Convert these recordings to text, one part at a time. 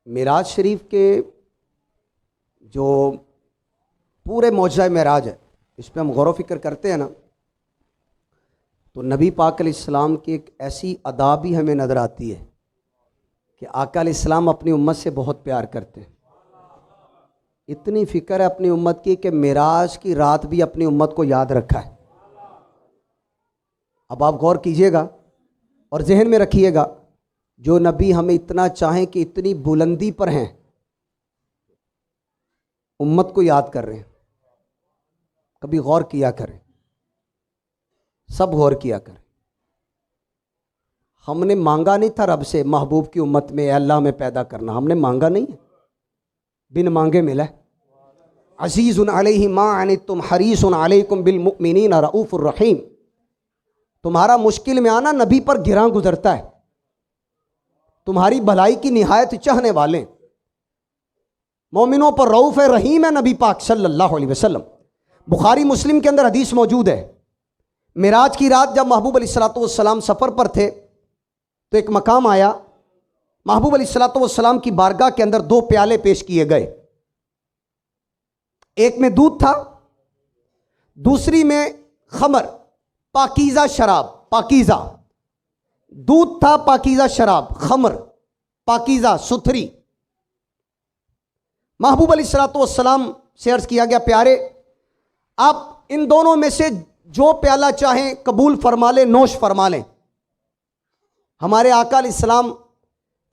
معراج شریف کے جو پورے معجزہ معراج ہے، اس پہ ہم غور و فکر کرتے ہیں نا، تو نبی پاک علیہ السلام کی ایک ایسی ادا بھی ہمیں نظر آتی ہے کہ آقا علیہ السلام اپنی امت سے بہت پیار کرتے ہیں۔ اتنی فکر ہے اپنی امت کی کہ معراج کی رات بھی اپنی امت کو یاد رکھا ہے۔ اب آپ غور کیجئے گا اور ذہن میں رکھیے گا، جو نبی ہمیں اتنا چاہیں کہ اتنی بلندی پر ہیں، امت کو یاد کر رہے ہیں۔ کبھی غور کیا کریں، سب غور کیا کریں۔ ہم نے مانگا نہیں تھا رب سے محبوب کی امت میں اے اللہ ہمیں پیدا کرنا، ہم نے مانگا نہیں ہے، بن مانگے ملا ہے۔ عزیز علیہ ما عنتم حریص علیکم بالمؤمنین رؤوف الرحیم۔ تمہارا مشکل میں آنا نبی پر گراں گزرتا ہے، تمہاری بھلائی کی نہایت چاہنے والے، مومنوں پر رؤوف رحیم ہے نبی پاک صلی اللہ علیہ وسلم۔ بخاری مسلم کے اندر حدیث موجود ہے، معراج کی رات جب محبوب علیہ السلام سفر پر تھے تو ایک مقام آیا، محبوب علیہ السلام کی بارگاہ کے اندر 2 پیالے پیش کیے گئے، ایک میں دودھ تھا، دوسری میں خمر، پاکیزہ شراب، پاکیزہ دودھ تھا، پاکیزہ شراب، خمر پاکیزہ ستھری۔ محبوب علیہ السلام سے عرض کیا گیا پیارے آپ ان دونوں میں سے جو پیالہ چاہیں قبول فرما لیں، نوش فرما لیں۔ ہمارے آقا علیہ السلام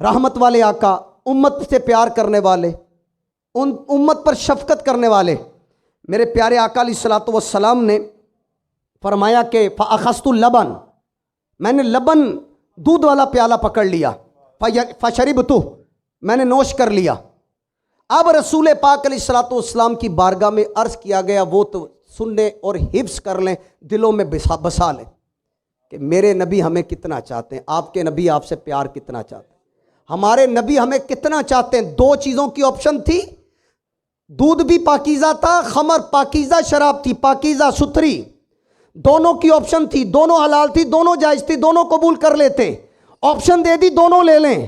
رحمت والے آقا، امت سے پیار کرنے والے، ان امت پر شفقت کرنے والے، میرے پیارے آقا علیہ السلام نے فرمایا کہ فَأَخَذْتُ اللَّبَنَ، میں نے لبن دودھ والا پیالہ پکڑ لیا، فَشَرِبْتُهُ، میں نے نوش کر لیا۔ اب رسول پاک علیہ السلام کی بارگاہ میں عرض کیا گیا، وہ تو سننے اور حفظ کر لیں، دلوں میں بسا لیں کہ میرے نبی ہمیں کتنا چاہتے ہیں، آپ کے نبی آپ سے پیار کتنا چاہتے ہیں، ہمارے نبی ہمیں کتنا چاہتے ہیں۔ 2 چیزوں کی آپشن تھی، دودھ بھی پاکیزہ تھا، خمر پاکیزہ شراب تھی، پاکیزہ ستھری، دونوں کی آپشن تھی، دونوں حلال تھی، دونوں جائز تھی، دونوں قبول کر لیتے، آپشن دے دی دونوں لے لیں۔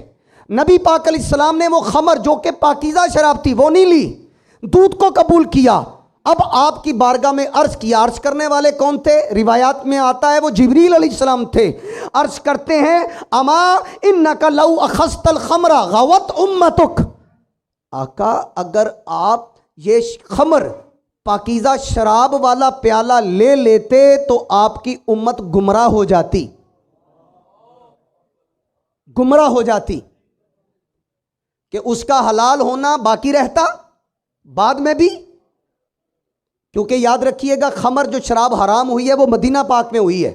نبی پاک علیہ السلام نے وہ خمر جو کہ پاکیزہ شراب تھی وہ نہیں لی، دودھ کو قبول کیا۔ اب آپ کی بارگاہ میں عرض کیا، عرض کرنے والے کون تھے؟ روایات میں آتا ہے وہ جبریل علیہ السلام تھے۔ عرض کرتے ہیں اما انک لو اخذت الخمر غوت امتک، آقا اگر آپ یہ خمر پاکیزہ شراب والا پیالہ لے لیتے تو آپ کی امت گمراہ ہو جاتی، گمراہ ہو جاتی، کہ اس کا حلال ہونا باقی رہتا بعد میں بھی، کیونکہ یاد رکھیے گا خمر جو شراب حرام ہوئی ہے وہ مدینہ پاک میں ہوئی ہے۔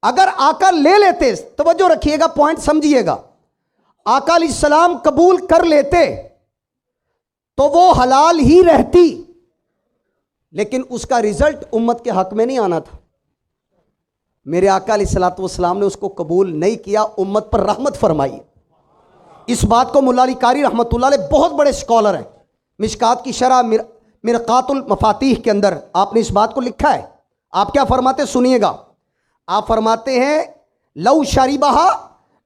اگر آقا لے لیتے، توجہ رکھیے گا، پوائنٹ سمجھیے گا، آقا علیہ السلام قبول کر لیتے تو وہ حلال ہی رہتی، لیکن اس کا رزلٹ امت کے حق میں نہیں آنا تھا۔ میرے آقا علیہ السلام نے اس کو قبول نہیں کیا، امت پر رحمت فرمائی۔ اس بات کو مولا علی قاری رحمۃ اللہ علیہ بہت بڑے سکولر ہیں، مشکات کی شرح مرقات المفاتیح کے اندر آپ نے اس بات کو لکھا ہے۔ آپ کیا فرماتے سنیے گا، آپ فرماتے ہیں لو شربہا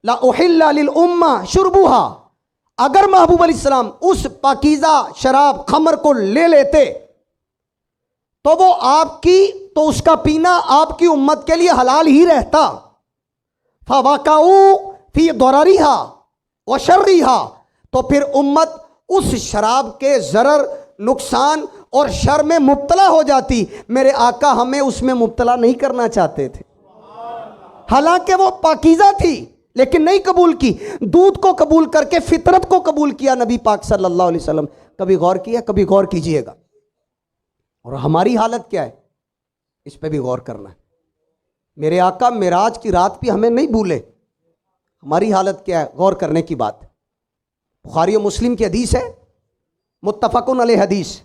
لا احل للامہ شربہا، اگر محبوب علیہ السلام اس پاکیزہ شراب خمر کو لے لیتے تو وہ آپ کی، تو اس کا پینا آپ کی امت کے لیے حلال ہی رہتا، فواقعوا فی ضررہا وشرہا، تو پھر امت اس شراب کے ضرر، نقصان اور شر میں مبتلا ہو جاتی۔ میرے آقا ہمیں اس میں مبتلا نہیں کرنا چاہتے تھے، حالانکہ وہ پاکیزہ تھی لیکن نہیں قبول کی، دودھ کو قبول کر کے فطرت کو قبول کیا نبی پاک صلی اللہ علیہ وسلم۔ کبھی غور کیا، کبھی غور کیجئے گا۔ اور ہماری حالت کیا ہے، اس پہ بھی غور کرنا ہے۔ میرے آقا معراج کی رات بھی ہمیں نہیں بھولے، ہماری حالت کیا ہے، غور کرنے کی بات۔ بخاری و مسلم کی حدیث ہے، متفقن علیہ حدیث،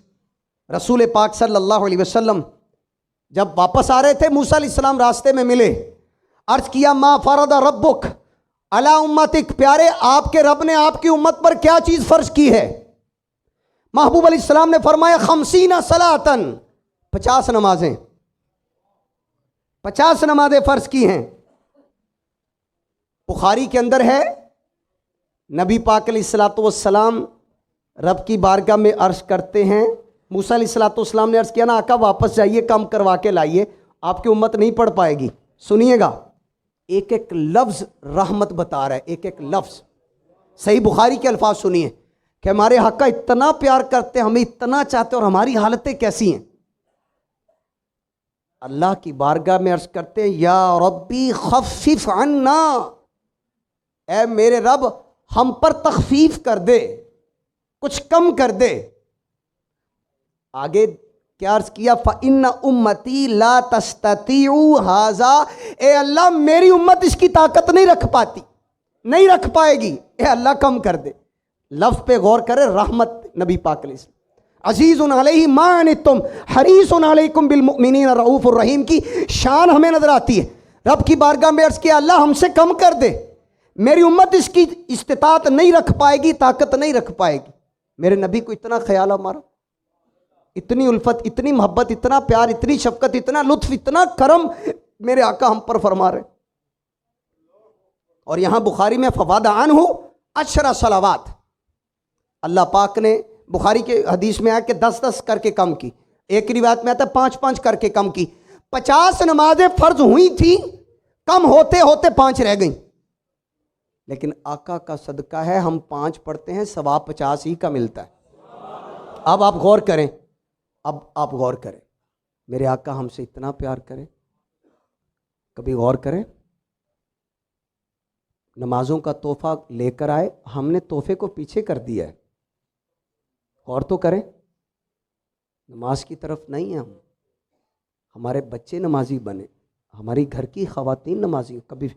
رسول پاک صلی اللہ علیہ وسلم جب واپس آ رہے تھے، موسیٰ علیہ السلام راستے میں ملے، عرض کیا ما فرض ربک علی امتک، پیارے آپ کے رب نے آپ کی امت پر کیا چیز فرض کی ہے؟ محبوب علیہ السلام نے فرمایا 50 صلاۃً، 50 نمازیں، 50 نمازیں فرض کی ہیں۔ بخاری کے اندر ہے نبی پاک علیہ الصلوۃ والسلام رب کی بارگاہ میں عرض کرتے ہیں، موسیٰ علیہ الصلوۃ والسلام نے عرض کیا نا آقا واپس جائیے، کم کروا کے لائیے، آپ کی امت نہیں پڑھ پائے گی۔ سنیے گا، ایک ایک لفظ رحمت بتا رہا ہے، ایک ایک لفظ۔ صحیح بخاری کے الفاظ سنیے کہ ہمارے حق کا اتنا پیار کرتے ہیں، ہمیں اتنا چاہتے ہیں، اور ہماری حالتیں کیسی ہیں۔ اللہ کی بارگاہ میں عرض کرتے ہیں یا ربی خفف عنا، اے میرے رب ہم پر تخفیف کر دے، کچھ کم کر دے۔ آگے کیا عرض کیا؟ فَإِنَّ أُمَّتِي لَا تَسْتَطِيعُ هَذَا، اے اللہ میری امت اس کی طاقت نہیں رکھ پاتی، نہیں رکھ پائے گی، اے اللہ کم کر دے۔ لفظ پہ غور کرے، رحمت نبی پاک علیہ السلام، عزیز علیہ ما عنتم حریص علیکم بالمؤمنین رؤوف الرحیم کی شان ہمیں نظر آتی ہے۔ رب کی بارگاہ میں عرض کیا اللہ ہم سے کم کر دے، میری امت اس کی استطاعت نہیں رکھ پائے گی، طاقت نہیں رکھ پائے گی۔ میرے نبی کو اتنا خیال ہمارا، اتنی الفت، اتنی محبت، اتنا پیار، اتنی شفقت، اتنا لطف، اتنا کرم میرے آقا ہم پر فرما رہے۔ اور یہاں بخاری میں فواد عنہ 10 صلوات، اللہ پاک نے بخاری کے حدیث میں آیا کہ 10 کر کے کم کی، ایک روایت میں آتا ہے 5 کر کے کم کی۔ 50 نمازیں فرض ہوئی تھی، کم ہوتے ہوتے 5 رہ گئیں، لیکن آقا کا صدقہ ہے ہم 5 پڑھتے ہیں، ثواب 50 ہی کا ملتا ہے۔ اب آپ غور کریں، اب آپ غور کریں، میرے آقا ہم سے اتنا پیار کریں، کبھی غور کریں، نمازوں کا تحفہ لے کر آئے، ہم نے تحفے کو پیچھے کر دیا ہے۔ غور تو کریں، نماز کی طرف نہیں ہیں ہم، ہمارے بچے نمازی بنے، ہماری گھر کی خواتین نمازی ہو۔ کبھی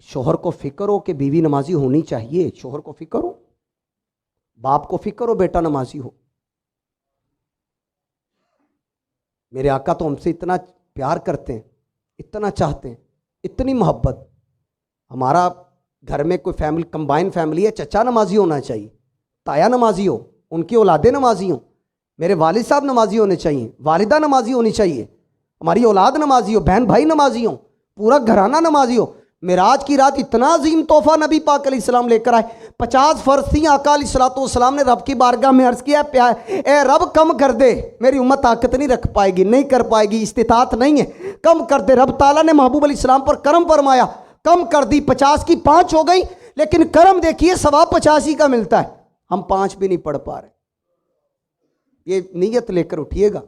شوہر کو فکر ہو کہ بیوی نمازی ہونی چاہیے، شوہر کو فکر ہو، باپ کو فکر ہو بیٹا نمازی ہو۔ میرے آقا تو ہم سے اتنا پیار کرتے ہیں، اتنا چاہتے ہیں، اتنی محبت۔ ہمارا گھر میں کوئی فیملی، کمبائن فیملی ہے، چچا نمازی ہونا چاہیے، تایا نمازی ہو، ان کی اولادیں نمازی ہوں، میرے والد صاحب نمازی ہونے چاہیے، والدہ نمازی ہونی چاہیے، ہماری اولاد نمازی ہو، بہن بھائی نمازی ہوں، پورا گھرانہ نمازی ہو۔ معراج کی رات اتنا عظیم تحفہ نبی پاک علیہ السلام لے کر آئے، 50 فرض تھیں، آقا علیہ الصلوۃ والسلام نے رب کی بارگاہ میں عرض کیا اے رب کم کر دے، میری امت طاقت نہیں رکھ پائے گی، نہیں کر پائے گی، استطاعت نہیں ہے، کم کر دے۔ رب تعالیٰ نے محبوب علیہ السلام پر کرم فرمایا، کم کر دی، 50 کی 5 ہو گئی، لیکن کرم دیکھیے ثواب 50 ہی کا ملتا ہے، ہم 5 بھی نہیں پڑھ پا رہے۔ یہ نیت لے کر اٹھیے گا،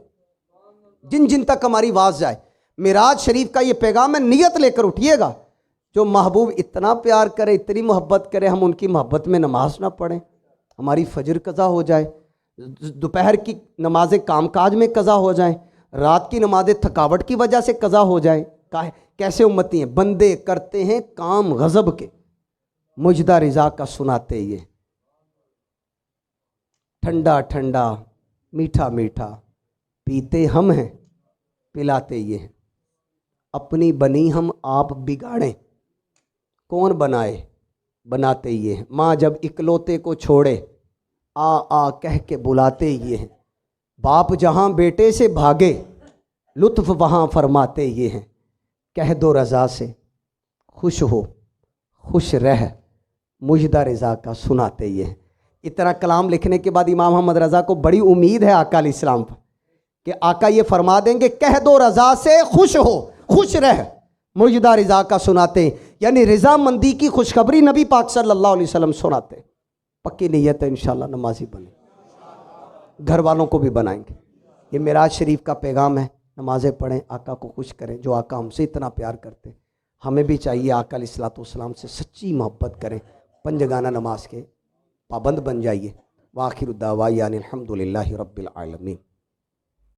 جن جن تک ہماری آواز جائے، معراج شریف کا یہ پیغام ہے، نیت لے کر اٹھیے گا۔ جو محبوب اتنا پیار کرے، اتنی محبت کرے، ہم ان کی محبت میں نماز نہ پڑھیں، ہماری فجر قضا ہو جائے، دوپہر کی نمازیں کام کاج میں قضا ہو جائیں، رات کی نمازیں تھکاوٹ کی وجہ سے قضا ہو جائیں۔ کیسے امتی ہیں، بندے کرتے ہیں کام غضب کے، مجدہ رضا کا سناتے یہ، ٹھنڈا ٹھنڈا میٹھا میٹھا پیتے ہم ہیں، پلاتے یہ ہیں، اپنی بنی ہم آپ بگاڑیں، کون بنائے، بناتے یہ ہیں، ماں جب اکلوتے کو چھوڑے، آ آ کہہ کے بلاتے یہ ہیں، باپ جہاں بیٹے سے بھاگے، لطف وہاں فرماتے یہ ہیں، کہہ دو رضا سے خوش ہو خوش رہ، مجدہ رضا کا سناتے یہ ہیں۔ اتنا کلام لکھنے کے بعد امام محمد رضا کو بڑی امید ہے آقا علیہ السلام پر کہ آقا یہ فرما دیں گے کہہ دو رضا سے خوش ہو خوش رہ، مجدہ رضا کا سناتے ہیں، یعنی رضا مندی کی خوشخبری نبی پاک صلی اللہ علیہ وسلم سناتے ہیں۔ پکی نیت ہے انشاءاللہ نمازی بنیں، گھر والوں کو بھی بنائیں گے۔ یہ معراج شریف کا پیغام ہے، نمازیں پڑھیں، آقا کو خوش کریں، جو آقا ہم سے اتنا پیار کرتے ہیں، ہمیں بھی چاہیے آقا علیہ الصلوۃ والسلام سے سچی محبت کریں، پنجگانہ نماز کے پابند بن جائیے۔ وآخر الدعوانا الحمدللہ رب العالمین۔